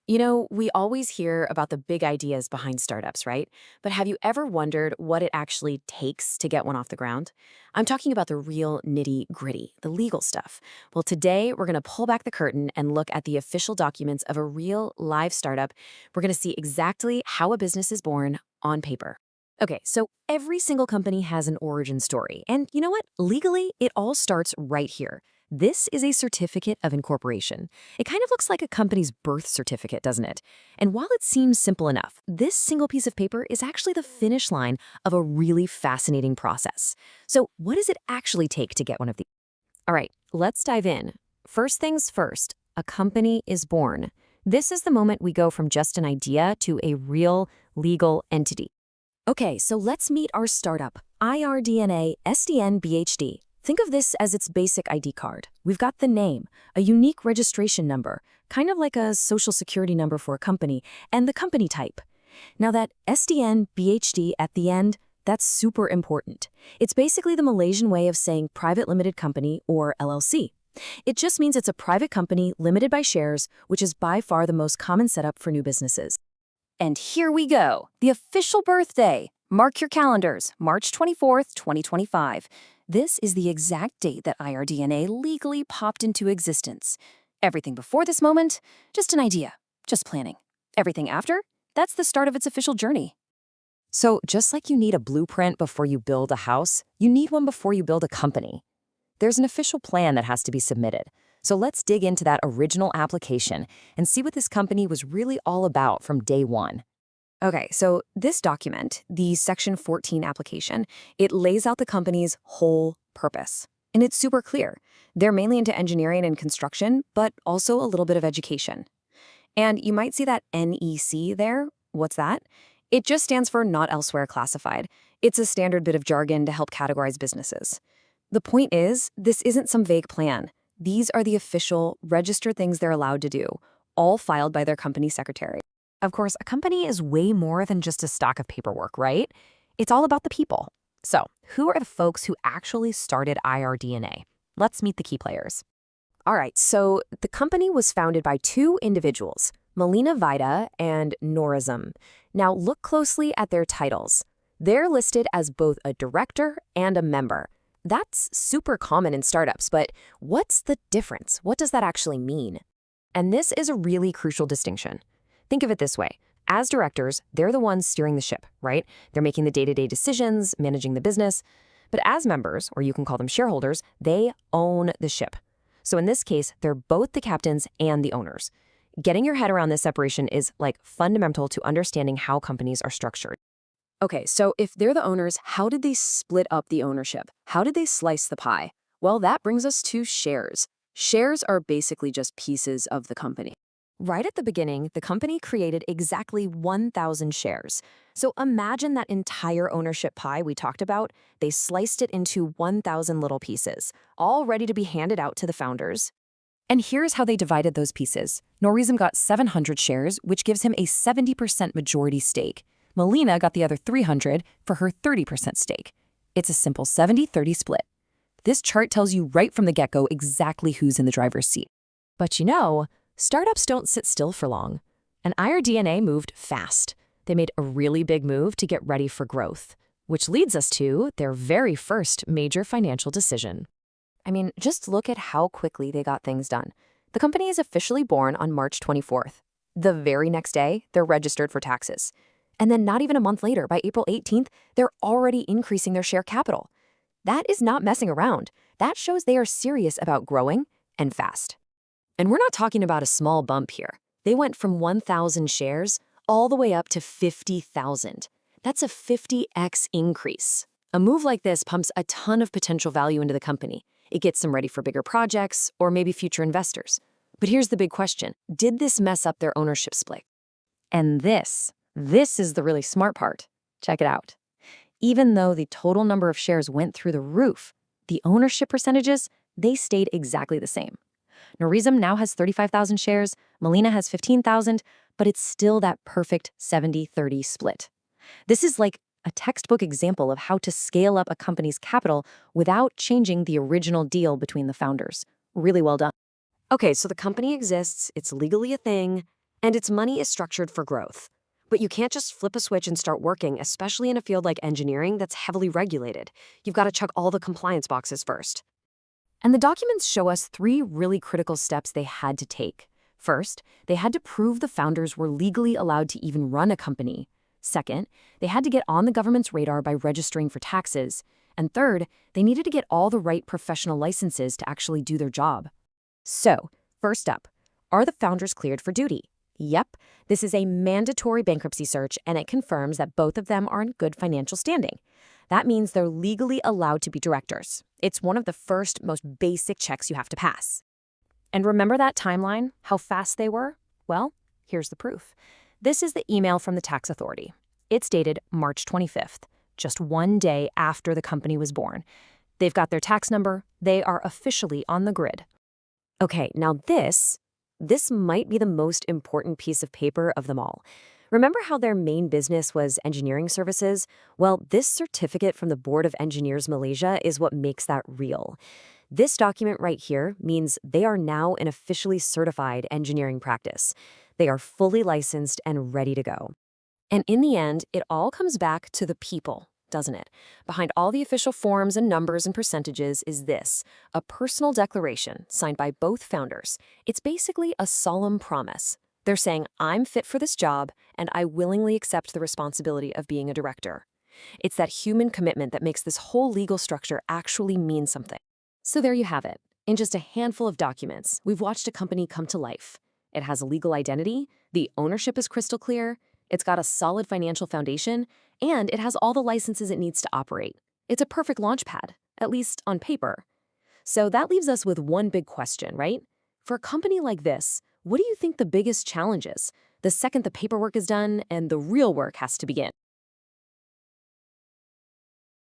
You know, we always hear about the big ideas behind startups, right? But have you ever wondered what it actually takes to get one off the ground? I'm talking about the real nitty gritty, the legal stuff. Well, today we're going to pull back the curtain and look at the official documents of a real live startup. We're going to see exactly how a business is born on paper. Okay, so every single company has an origin story. And you know what? Legally, it all starts right here. This is a certificate of incorporation. It kind of looks like a company's birth certificate, doesn't it? And while it seems simple enough, this single piece of paper is actually the finish line of a really fascinating process. So what does it actually take to get one of these? All right, let's dive in. First things first, a company is born. This is the moment we go from just an idea to a real legal entity. Okay, so let's meet our startup, IRDNA SDN BHD. Think of this as its basic ID card. We've got the name, a unique registration number, kind of like a social security number for a company, and the company type. Now that SDN BHD at the end, that's super important. It's basically the Malaysian way of saying private limited company or LLC. It just means it's a private company limited by shares, which is by far the most common setup for new businesses. And here we go, the official birthday. Mark your calendars, March 24th, 2025. This is the exact date that IRDNA legally popped into existence. Everything before this moment, just an idea, just planning. Everything after, that's the start of its official journey. So just like you need a blueprint before you build a house, you need one before you build a company. There's an official plan that has to be submitted. So let's dig into that original application and see what this company was really all about from day one. Okay, so this document, the Section 14 application, it lays out the company's whole purpose. And it's super clear. They're mainly into engineering and construction, but also a little bit of education. And you might see that NEC there. What's that? It just stands for Not Elsewhere Classified. It's a standard bit of jargon to help categorize businesses. The point is, this isn't some vague plan. These are the official, registered things they're allowed to do, all filed by their company secretary. Of course, a company is way more than just a stock of paperwork, right? It's all about the people. So, who are the folks who actually started IRDNA? Let's meet the key players. All right, so the company was founded by two individuals, Melina Vida and Norizum. Now, look closely at their titles. They're listed as both a director and a member. That's super common in startups, but what's the difference? What does that actually mean? And this is a really crucial distinction. Think of it this way. As directors, they're the ones steering the ship, right? They're making the day-to-day decisions, managing the business. But as members, or you can call them shareholders, they own the ship. So in this case, they're both the captains and the owners. Getting your head around this separation is like fundamental to understanding how companies are structured. Okay, so if they're the owners, how did they split up the ownership? How did they slice the pie? Well, that brings us to shares. Shares are basically just pieces of the company. Right at the beginning, the company created exactly 1,000 shares. So imagine that entire ownership pie we talked about. They sliced it into 1,000 little pieces, all ready to be handed out to the founders. And here's how they divided those pieces. Norizum got 700 shares, which gives him a 70% majority stake. Melina got the other 300 for her 30% stake. It's a simple 70-30 split. This chart tells you right from the get-go exactly who's in the driver's seat. But you know, startups don't sit still for long. And IRDNA moved fast. They made a really big move to get ready for growth, which leads us to their very first major financial decision. I mean, just look at how quickly they got things done. The company is officially born on March 24th. The very next day, they're registered for taxes. And then not even a month later, by April 18th, they're already increasing their share capital. That is not messing around. That shows they are serious about growing and fast. And we're not talking about a small bump here. They went from 1,000 shares all the way up to 50,000. That's a 50x increase. A move like this pumps a ton of potential value into the company. It gets them ready for bigger projects or maybe future investors. But here's the big question. Did this mess up their ownership split? And this is the really smart part. Check it out. Even though the total number of shares went through the roof, the ownership percentages, they stayed exactly the same. Norizum now has 35,000 shares, Melina has 15,000, but it's still that perfect 70-30 split. This is like a textbook example of how to scale up a company's capital without changing the original deal between the founders. Really well done. Okay, so the company exists, it's legally a thing. And its money is structured for growth. But you can't just flip a switch and start working, especially in a field like engineering that's heavily regulated. You've got to check all the compliance boxes first. And the documents show us 3 really critical steps they had to take. First, they had to prove the founders were legally allowed to even run a company. Second, they had to get on the government's radar by registering for taxes. And third, they needed to get all the right professional licenses to actually do their job. So, first up, are the founders cleared for duty? Yep, this is a mandatory bankruptcy search, and it confirms that both of them are in good financial standing. That means they're legally allowed to be directors. It's one of the first, most basic checks you have to pass. And remember that timeline? How fast they were? Well, here's the proof. This is the email from the tax authority. It's dated March 25th, just 1 day after the company was born. They've got their tax number. They are officially on the grid. Okay, now this might be the most important piece of paper of them all. Remember how their main business was engineering services? Well, this certificate from the Board of Engineers Malaysia is what makes that real. This document right here means they are now an officially certified engineering practice. They are fully licensed and ready to go. And in the end, it all comes back to the people, doesn't it? Behind all the official forms and numbers and percentages is this, a personal declaration signed by both founders. It's basically a solemn promise. They're saying, I'm fit for this job, and I willingly accept the responsibility of being a director. It's that human commitment that makes this whole legal structure actually mean something. So there you have it. In just a handful of documents, we've watched a company come to life. It has a legal identity, the ownership is crystal clear, it's got a solid financial foundation, and it has all the licenses it needs to operate. It's a perfect launchpad, at least on paper. So that leaves us with one big question, right? For a company like this, what do you think the biggest challenge is? The second the paperwork is done and the real work has to begin.